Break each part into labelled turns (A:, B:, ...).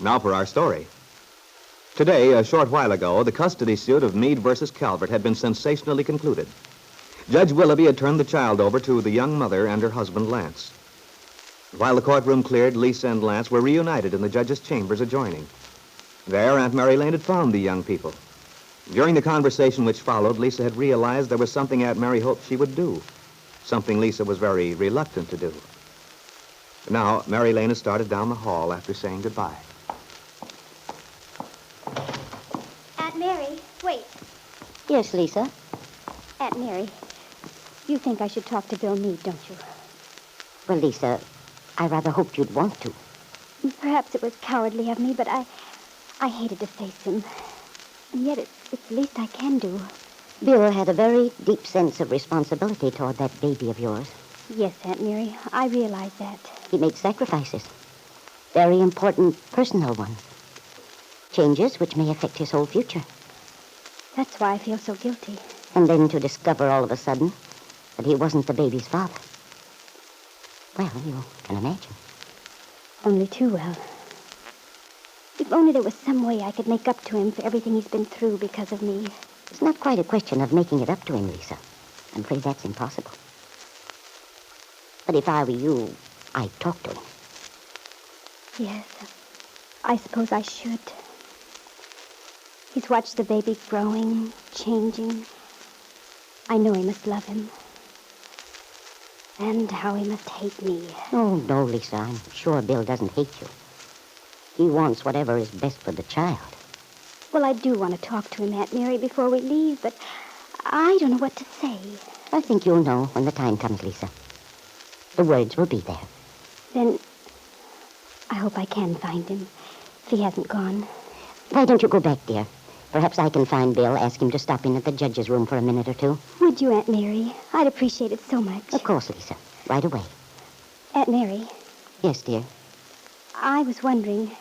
A: Now for our story. Today, a short while ago, the custody suit of Meade versus Calvert had been sensationally concluded. Judge Willoughby had turned the child over to the young mother and her husband, Lance. While the courtroom cleared, Lisa and Lance were reunited in the judge's chambers adjoining. There, Aunt Mary Lane had found the young people. During the conversation which followed, Lisa had realized there was something Aunt Mary hoped she would do, something Lisa was very reluctant to do. Now, Mary Lane had started down the hall after saying goodbye.
B: Aunt Mary, wait.
C: Yes, Lisa?
B: Aunt Mary, you think I should talk to Bill Meade, don't you?
C: Well, Lisa, I rather hoped you'd want to.
B: Perhaps it was cowardly of me, but I hated to face him. And yet it's the least I can do.
C: Bill had a very deep sense of responsibility toward that baby of yours.
B: Yes, Aunt Mary, I realize that.
C: He made sacrifices. Very important personal ones. Changes which may affect his whole future.
B: That's why I feel so guilty.
C: And then to discover all of a sudden that he wasn't the baby's father. Well, you can imagine.
B: Only too well. If only there was some way I could make up to him for everything he's been through because of me.
C: It's not quite a question of making it up to him, Lisa. I'm afraid that's impossible. But if I were you, I'd talk to him.
B: Yes, I suppose I should. He's watched the baby growing, changing. I know he must love him. And how he must hate me.
C: Oh, no, Lisa. I'm sure Bill doesn't hate you. He wants whatever is best for the child.
B: Well, I do want to talk to him, Aunt Mary, before we leave, but I don't know what to say.
C: I think you'll know when the time comes, Lisa. The words will be there.
B: Then I hope I can find him, if he hasn't gone.
C: Why don't you go back, dear? Perhaps I can find Bill, ask him to stop in at the judge's room for a minute or two.
B: Would you, Aunt Mary? I'd appreciate it so much.
C: Of course, Lisa. Right away.
B: Aunt Mary?
C: Yes, dear?
B: I was wondering,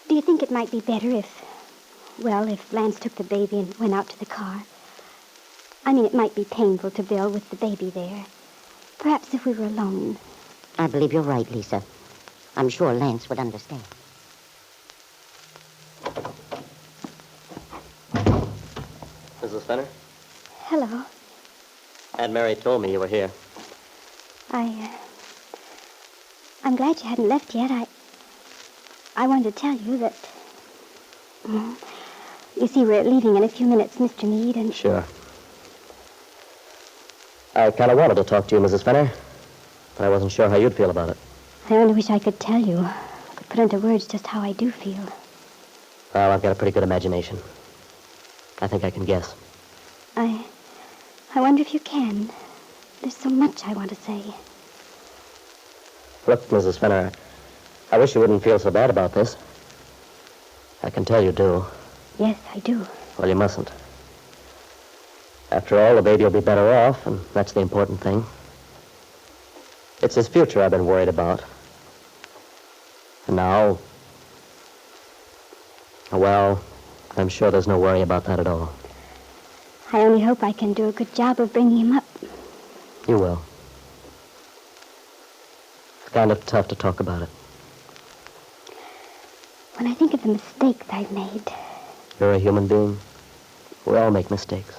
B: do you think it might be better if Lance took the baby and went out to the car? I mean, it might be painful to Bill with the baby there. Perhaps if we were alone.
C: I believe you're right, Lisa. I'm sure Lance would understand.
D: Mrs. Fenner?
B: Hello.
D: Aunt Mary told me you were here.
B: I'm glad you hadn't left yet. I wanted to tell you that... You see, we're leaving in a few minutes, Mr. Meade, and...
D: Sure. I kind of wanted to talk to you, Mrs. Fenner, but I wasn't sure how you'd feel about it.
B: I only wish I could tell you, could put into words just how I do feel.
D: Well, I've got a pretty good imagination. I think I can guess.
B: I wonder if you can. There's so much I want to say.
D: Look, Mrs. Fenner, I wish you wouldn't feel so bad about this. I can tell you do.
B: Yes, I do.
D: Well, you mustn't. After all, the baby will be better off, and that's the important thing. It's his future I've been worried about. And now, well, I'm sure there's no worry about that at all.
B: I only hope I can do a good job of bringing him up.
D: You will. It's kind of tough to talk about it.
B: When I think of the mistakes I've made...
D: You're a human being. We all make mistakes.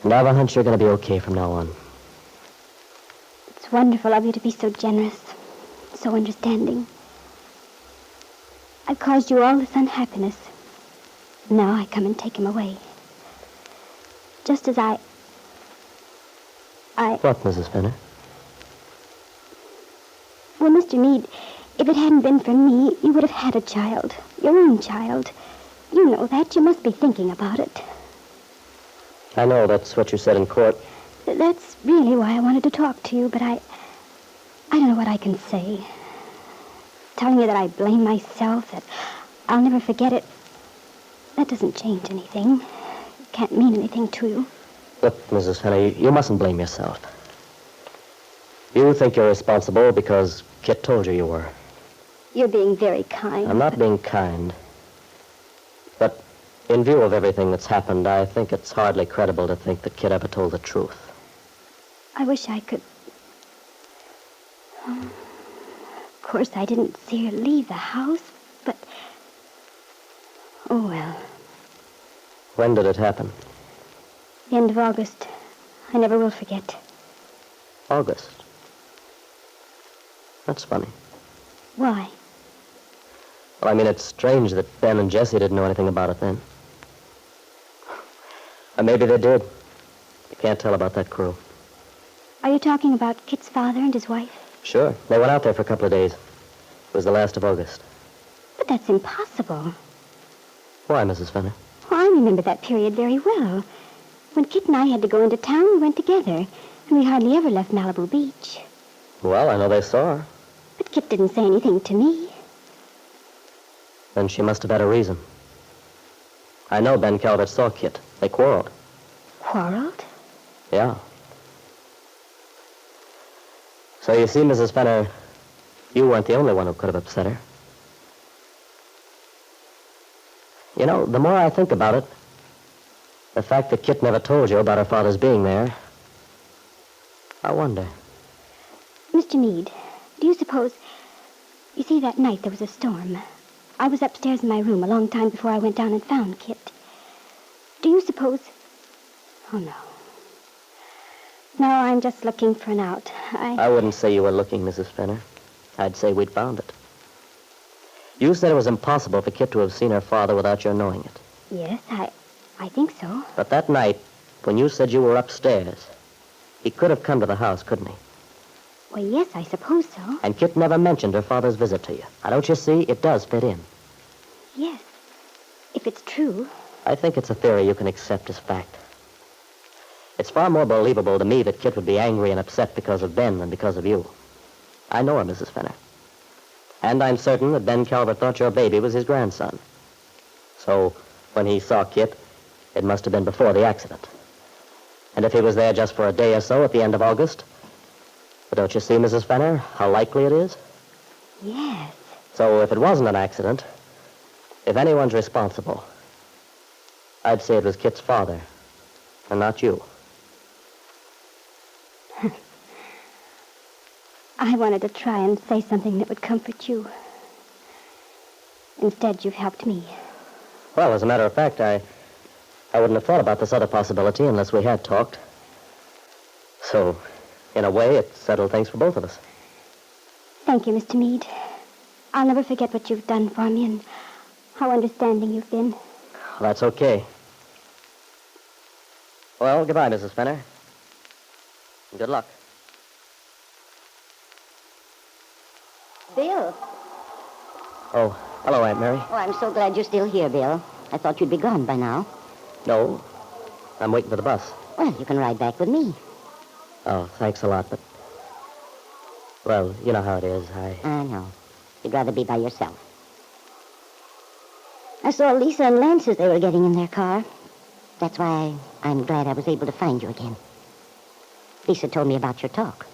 D: And I've a hunch you're going to be okay from now on.
B: It's wonderful of you to be so generous, so understanding. I've caused you all this unhappiness. Now I come and take him away. Just as I...
D: What, Mrs. Fenner?
B: Well, Mr. Meade, if it hadn't been for me, you would have had a child. Your own child. You know that. You must be thinking about it.
D: I know that's what you said in court.
B: That's really why I wanted to talk to you, but I don't know what I can say. Telling you that I blame myself, that I'll never forget it, that doesn't change anything. It can't mean anything to you.
D: Look, Mrs. Fenner, you mustn't blame yourself. You think you're responsible because Kit told you you were.
B: You're being very kind.
D: I'm not being kind. But in view of everything that's happened, I think it's hardly credible to think that Kit ever told the truth.
B: I wish I could... course, I didn't see her leave the house, but... Oh, well.
D: When did it happen?
B: The end of August. I never will forget.
D: August. That's funny.
B: Why?
D: Well, I mean, it's strange that Ben and Jessie didn't know anything about it then. Or maybe they did. You can't tell about that crew.
B: Are you talking about Kit's father and his wife?
D: Sure. They went out there for a couple of days. It was the last of August.
B: But that's impossible.
D: Why, Mrs. Fenner?
B: Well, I remember that period very well. When Kit and I had to go into town, we went together, and we hardly ever left Malibu Beach.
D: Well, I know they saw her.
B: But Kit didn't say anything to me.
D: Then she must have had a reason. I know Ben Calvert saw Kit. They quarreled.
B: Quarreled?
D: Yeah. So you see, Mrs. Fenner, you weren't the only one who could have upset her. You know, the more I think about it, the fact that Kit never told you about her father's being there, I wonder.
B: Mr. Meade, do you suppose... You see, that night there was a storm. I was upstairs in my room a long time before I went down and found Kit. Do you suppose... Oh, no. No, I'm just looking for an out.
D: I wouldn't say you were looking, Mrs. Fenner. I'd say we'd found it. You said it was impossible for Kit to have seen her father without your knowing it.
B: Yes, I think so.
D: But that night, when you said you were upstairs, he could have come to the house, couldn't he?
B: Well, yes, I suppose so.
D: And Kit never mentioned her father's visit to you. Now, don't you see? It does fit in.
B: Yes, if it's true.
D: I think it's a theory you can accept as fact. It's far more believable to me that Kit would be angry and upset because of Ben than because of you. I know her, Mrs. Fenner. And I'm certain that Ben Calvert thought your baby was his grandson. So, when he saw Kit, it must have been before the accident. And if he was there just for a day or so at the end of August, but don't you see, Mrs. Fenner, how likely it is?
B: Yes.
D: So if it wasn't an accident, if anyone's responsible, I'd say it was Kit's father, and not you.
B: I wanted to try and say something that would comfort you. Instead, you've helped me.
D: Well, as a matter of fact, I wouldn't have thought about this other possibility unless we had talked. So, in a way, it settled things for both of us.
B: Thank you, Mr. Meade. I'll never forget what you've done for me and how understanding you've been.
D: Well, that's okay. Well, goodbye, Mrs. Fenner. Good luck.
C: Bill.
D: Oh, hello, Aunt Mary.
C: Oh, I'm so glad you're still here, Bill. I thought you'd be gone by now.
D: No, I'm waiting for the bus.
C: Well, you can ride back with me.
D: Oh, thanks a lot, but... Well, you know how it is.
C: I know. You'd rather be by yourself. I saw Lisa and Lance as they were getting in their car. That's why I'm glad I was able to find you again. Lisa told me about your talk.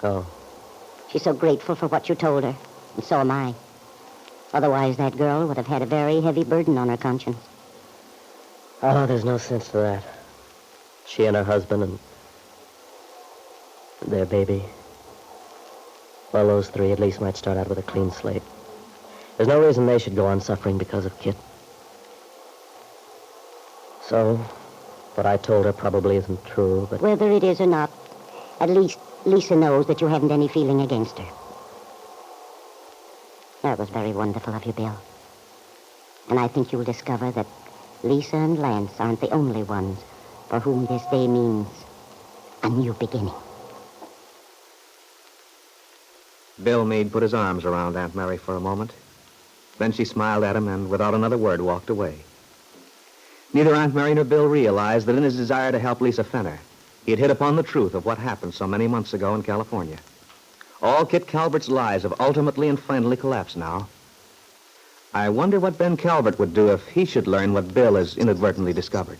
D: Oh.
C: She's so grateful for what you told her, and so am I. Otherwise, that girl would have had a very heavy burden on her conscience.
D: Oh, there's no sense to that. She and her husband and their baby. Well, those three at least might start out with a clean slate. There's no reason they should go on suffering because of Kit. So, what I told her probably isn't true, but...
C: Whether it is or not, at least Lisa knows that you haven't any feeling against her. That was very wonderful of you, Bill. And I think you'll discover that Lisa and Lance aren't the only ones for whom this day means a new beginning.
A: Bill Meade put his arms around Aunt Mary for a moment. Then she smiled at him and, without another word, walked away. Neither Aunt Mary nor Bill realized that in his desire to help Lisa Fenner, he had hit upon the truth of what happened so many months ago in California. All Kit Calvert's lies have ultimately and finally collapsed now. I wonder what Ben Calvert would do if he should learn what Bill has inadvertently discovered.